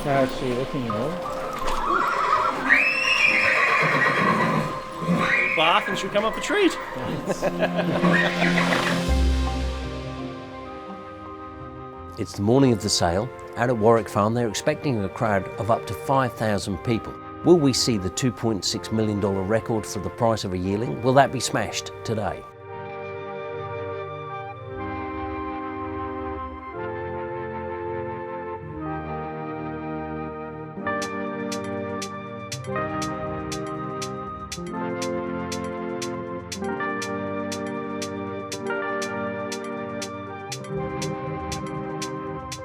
How's she looking at all? Bath and she'll come up a treat. It's the morning of the sale. Out at Warwick Farm, they're expecting a crowd of up to 5,000 people. Will we see the $2.6 million record for the price of a yearling? Will that be smashed today?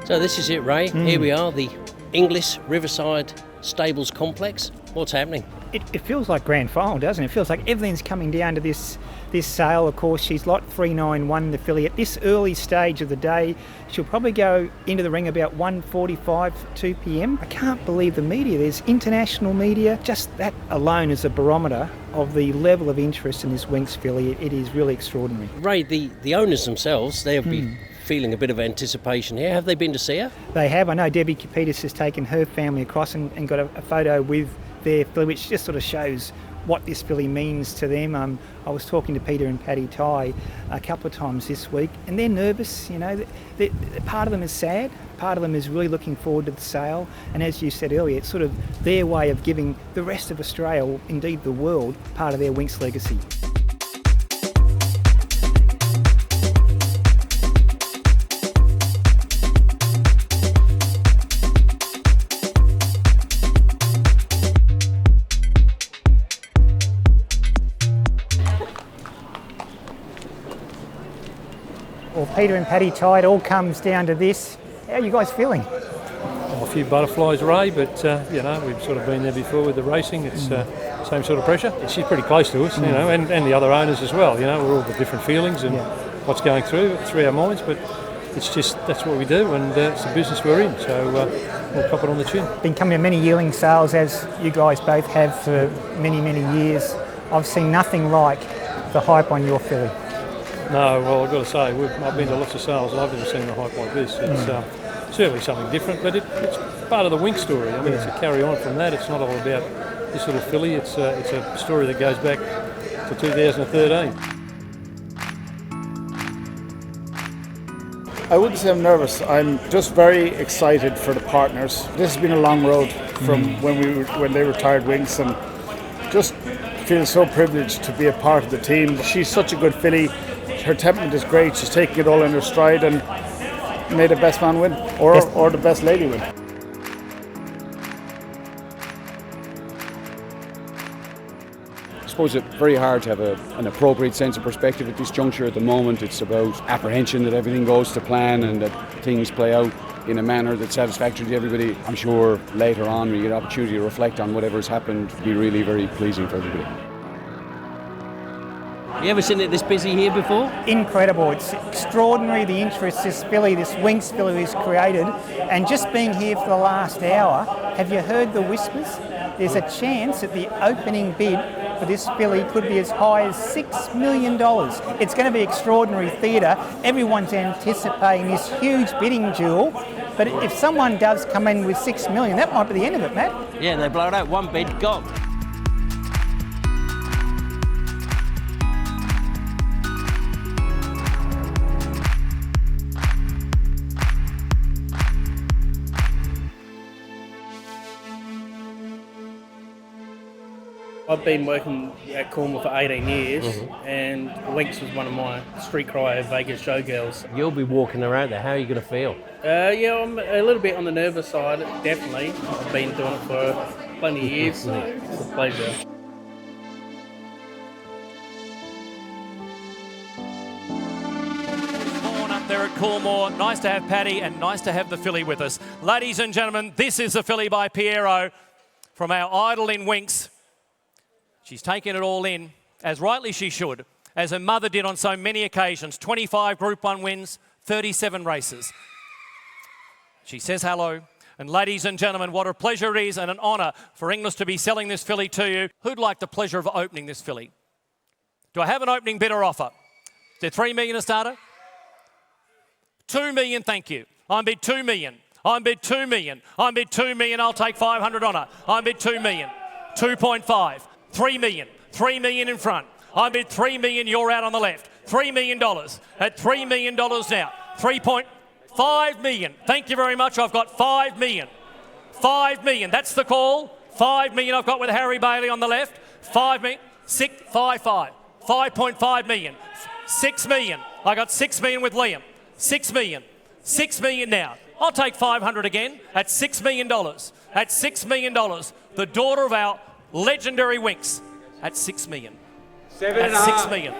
So this is it, Ray. Here we are, the Inglis Riverside Stables Complex. What's happening? It feels like grand final, doesn't it? It feels like everything's coming down to this sale. Of course, she's lot 391, the filly. At this early stage of the day, she'll probably go into the ring about 1:45, 2 p.m. I can't believe the media. There's international media. Just that alone is a barometer of the level of interest in this Winx filly. It is really extraordinary. Ray, the owners themselves, they'll be feeling a bit of anticipation here. Have they been to see her? They have. I know Debbie Kapitas has taken her family across and got a photo with their filly, which just sort of shows what this filly means to them. I was talking to Peter and Paddy Ty a couple of times this week, and they're nervous. You know, part of them is sad, part of them is really looking forward to the sale, and as you said earlier, it's sort of their way of giving the rest of Australia, or indeed the world, part of their Winx legacy. Well, Peter and Paddy Ty, it all comes down to this. How are you guys feeling? A few butterflies, Ray, but you know, we've sort of been there before with the racing. It's same sort of pressure. She's pretty close to us, you know, and the other owners as well. You know, we're all got different feelings and what's going through our minds, but it's just that's what we do, and it's the business we're in. So we'll cop it on the chin. Been coming to many yearling sales, as you guys both have for many, many years. I've seen nothing like the hype on your filly. No, well, I've got to say, I've been to lots of sales and I've never seen a hype like this. It's certainly something different, but it's part of the Winx story. I mean, it's a carry on from that. It's not all about this little filly. It's a story that goes back to 2013. I wouldn't say I'm nervous. I'm just very excited for the partners. This has been a long road from when they retired Winx, and just feel so privileged to be a part of the team. She's such a good filly. Her temperament is great. She's taking it all in her stride, and may the best man win, or the best lady win. I suppose it's very hard to have an appropriate sense of perspective at this juncture. At the moment, it's about apprehension that everything goes to plan and that things play out in a manner that's satisfactory to everybody. I'm sure later on we get an opportunity to reflect on whatever's happened. It'll be really very pleasing for everybody. You ever seen it this busy here before? Incredible. It's extraordinary the interest this Winx filly has created, and just being here for the last hour, have you heard the whispers? There's a chance that the opening bid for this filly could be as high as $6 million. It's going to be extraordinary theatre. Everyone's anticipating this huge bidding duel, but if someone does come in with $6 million, that might be the end of it, Matt. Yeah, they blow it out. One bid, gone. I've been working at Cornwall for 18 years, and Winx was one of my street cry Vegas showgirls. You'll be walking around there. How are you going to feel? Yeah, I'm a little bit on the nervous side, definitely. I've been doing it for plenty of years, so it's a pleasure. Up there at Coolmore. Nice to have Paddy and nice to have the filly with us. Ladies and gentlemen, this is the filly by Pierro from our idol in Winx. She's taken it all in, as rightly she should, as her mother did on so many occasions. 25 Group 1 wins, 37 races. She says hello. And ladies and gentlemen, what a pleasure it is and an honour for Inglis to be selling this filly to you. Who'd like the pleasure of opening this filly? Do I have an opening bid or offer? Is there $3 million a starter? $2 million, thank you. I'm bid $2 million. I'm bid 2 million. I'm bid 2 million. I'll take 500 on her. I'm bid 2 million. 2.5. 3 million. 3 million in front. I'm bid 3 million. You're out on the left. $3 million. At $3 million now. 3.5 million. Thank you very much. I've got 5 million. 5 million. That's the call. 5 million I've got with Harry Bailey on the left. 5 million. 5.5 million. 6 million. I got 6 million with Liam. 6 million. 6 million now. I'll take 500 again at $6 million. At $6 million. The daughter of our legendary Winx at 6 million. At 6 million.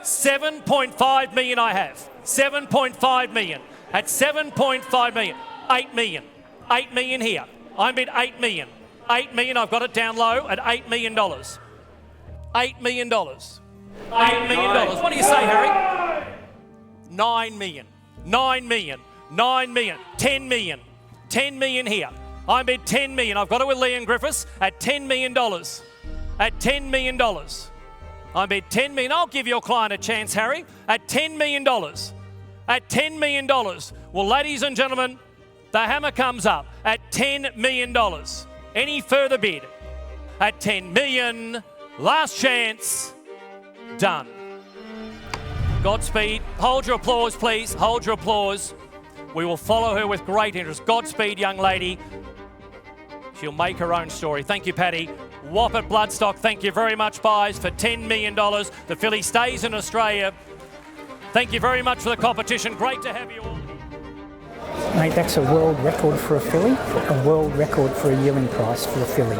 7.5 million I have. 7.5 million. At 7.5 million. 8 million. 8 million here. I'm bid 8 million. 8 million, I've got it down low at $8 million. $8 million. $8 million. What do you say, Harry? 9 million. 9 million. 9 million. 10 million. 10 million here. I'm bid 10 million. I've got it with Liam Griffiths at $10 million. At $10 million. I'm bid 10 million. I'll give your client a chance, Harry. At $10 million. At $10 million. Well, ladies and gentlemen, the hammer comes up at $10 million. Any further bid? At 10 million. Last chance. Done. Godspeed. Hold your applause, please. Hold your applause. We will follow her with great interest. Godspeed, young lady. She'll make her own story. Thank you, Paddy. Whoppet Bloodstock, thank you very much, buys for $10 million. The filly stays in Australia. Thank you very much for the competition. Great to have you all. Mate, that's a world record for a filly, a world record for a yearling price for a filly.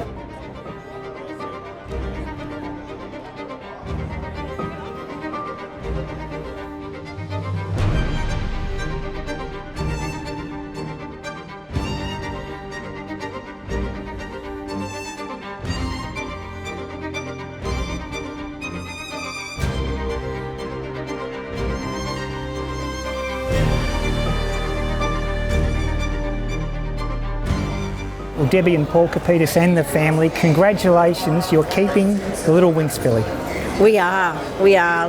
Well, Debbie and Paul Capitas and the family, congratulations, you're keeping the little Winx filly. We are.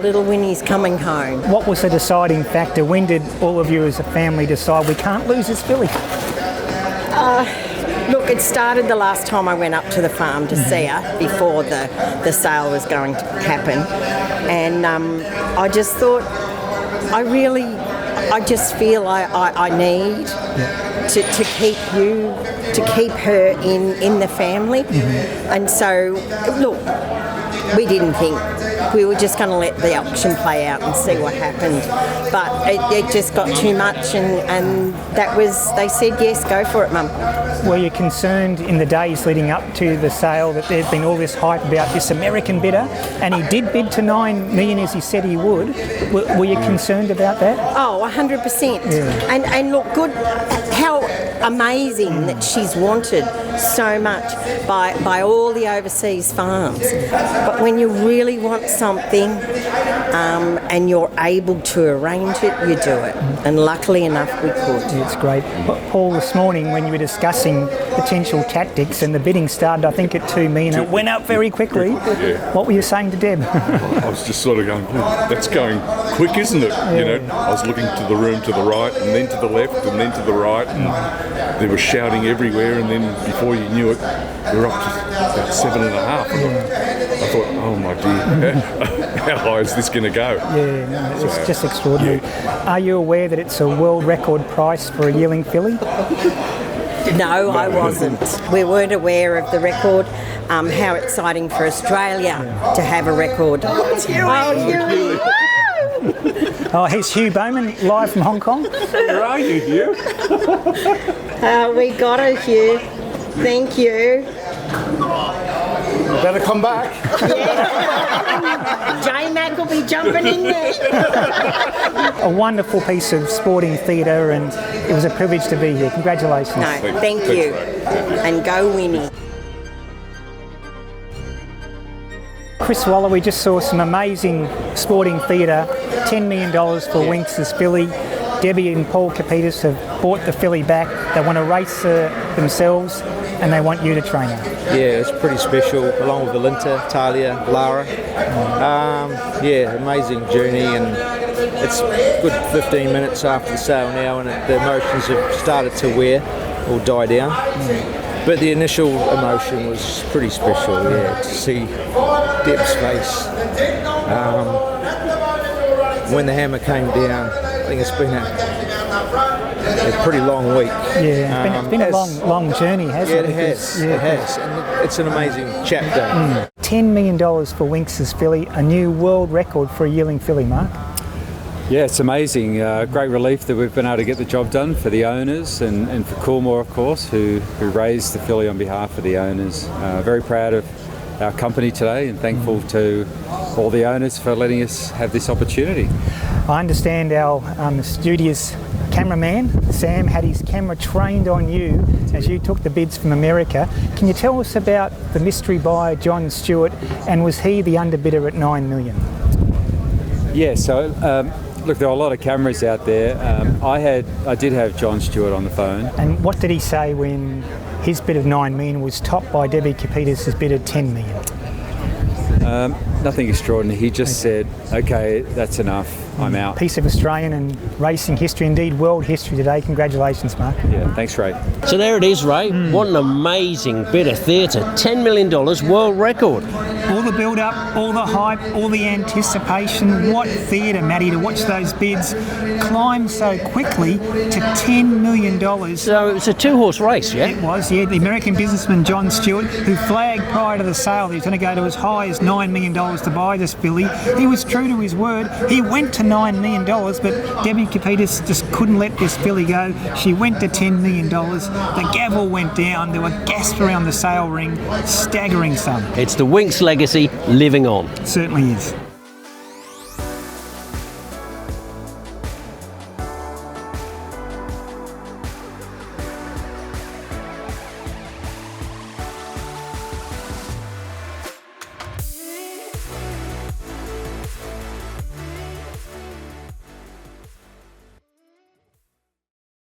Little Winnie's coming home. What was the deciding factor? When did all of you as a family decide we can't lose this filly? Look, it started the last time I went up to the farm to see her before the sale was going to happen. And I just thought, I just feel I need to keep her in the family. And so, look, we didn't think. We were just going to let the auction play out and see what happened. But it just got too much, and they said, yes, go for it, Mum. Were you concerned in the days leading up to the sale that there'd been all this hype about this American bidder, and he did bid to 9 million as he said he would? Were you concerned about that? Oh, 100%. Yeah. And look, good, how amazing that she's wanted so much by all the overseas farms. But when you really want something and you're able to arrange it, you do it. And luckily enough, we could. It's great. Paul, this morning when you were discussing potential tactics and the bidding started, I think, at 2 million, it went up very quickly. Yeah. What were you saying to Deb? I was just sort of going, that's going quick, isn't it? Yeah. You know, I was looking to the room to the right and then to the left and then to the right, and there was shouting everywhere, and then before you knew it, we were up to about 7.5. I thought, oh my dear, how high is this going to go? Yeah, no, it's just extraordinary. Yeah. Are you aware that it's a world record price for a yearling filly? No, I wasn't. We weren't aware of the record. How exciting for Australia to have a record. Huey! Oh, here's Hugh Bowman, live from Hong Kong. Where are you, Hugh? We got her, Hugh. Thank you. You better come back. Yeah. J-Mac will be jumping in there. A wonderful piece of sporting theatre, and it was a privilege to be here. Congratulations. No, thank you. And go Winnie. Chris Waller, we just saw some amazing sporting theatre. $10 million for Winx's filly. Debbie and Paul Capitas have bought the filly back. They want to race themselves, and they want you to train her. Yeah, it's pretty special, along with Valinta, Talia, Lara. Amazing journey, and it's good 15 minutes after the sale now, and the emotions have started to wear or die down. But the initial emotion was pretty special, to see Deb's face. When the hammer came down, I think it's been a pretty long week. Yeah, it's been a long journey, hasn't it? It has. And it's an amazing chapter. $10 million for Winx's filly, a new world record for a yearling filly, Mark. Yeah, it's amazing. Great relief that we've been able to get the job done for the owners and for Coolmore, of course, who raised the filly on behalf of the owners. Very proud of our company today and thankful to all the owners for letting us have this opportunity. I understand our studious cameraman, Sam, had his camera trained on you as you took the bids from America. Can you tell us about the mystery buyer, John Stewart, and was he the underbidder at $9 million? Yeah, so look, there are a lot of cameras out there. I did have John Stewart on the phone. And what did he say when his bid of $9 million was topped by Debbie Kapitas' bid of $10 million? Nothing extraordinary. He just said, okay, that's enough. I'm out. Piece of Australian and racing history, indeed world history today. Congratulations, Mark. Yeah, thanks, Ray. So there it is, Ray. What an amazing bit of theatre. $10 million world record. All the build-up, all the hype, all the anticipation. What theatre, Matty, to watch those bids climb so quickly to $10 million. So it's a two-horse race, yeah? It was, yeah. The American businessman John Stewart, who flagged prior to the sale that he was going to go to as high as $9 million to buy this filly. He was true to his word. He went to $9 million, but Debbie Kapitas just couldn't let this filly go. She went to $10 million. The gavel went down. There were gasps around the sale ring. Staggering sum. It's the Winx legacy living on. Certainly is.